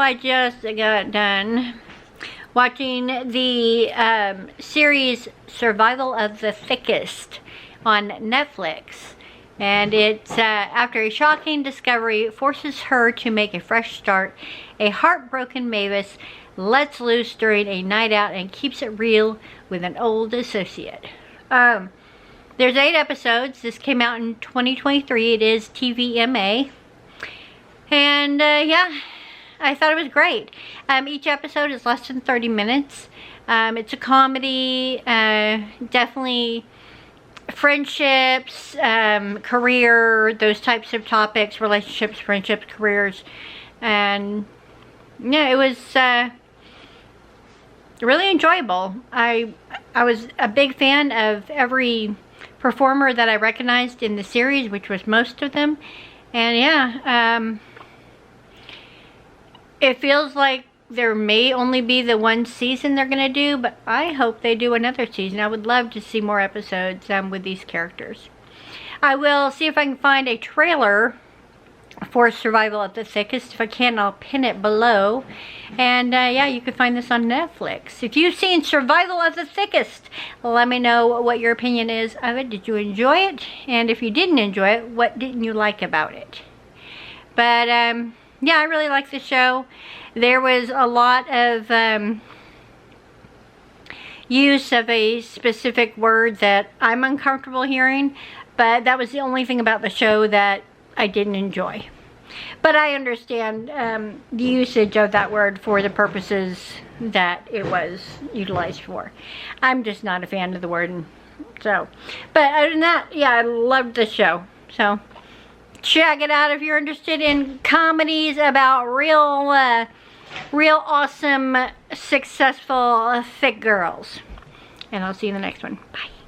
I just got done watching the series Survival of the Thickest on Netflix. And it's after a shocking discovery forces her to make a fresh start, a heartbroken Mavis lets loose during a night out and keeps it real with an old associate. There's 8 episodes. This came out in 2023. It is TVMA. And yeah, I thought it was great. Each episode is less than 30 minutes. It's a comedy, definitely friendships, career, those types of topics, relationships, friendships, careers. And yeah, it was really enjoyable. I was a big fan of every performer that I recognized in the series, which was most of them. And yeah, it feels like there may only be the one season they're going to do, but I hope they do another season. I would love to see more episodes with these characters. I will see if I can find a trailer for Survival of the Thickest. If I can, I'll pin it below. And yeah, you can find this on Netflix. If you've seen Survival of the Thickest, let me know what your opinion is of it. Did you enjoy it? And if you didn't enjoy it, what didn't you like about it? But yeah, I really like the show. There was a lot of use of a specific word that I'm uncomfortable hearing, but that was the only thing about the show that I didn't enjoy. But I understand the usage of that word for the purposes that it was utilized for. I'm just not a fan of the word. So, but other than that, yeah, I loved the show. So, check it out if you're interested in comedies about real awesome, successful, thick girls. And I'll see you in the next one. Bye.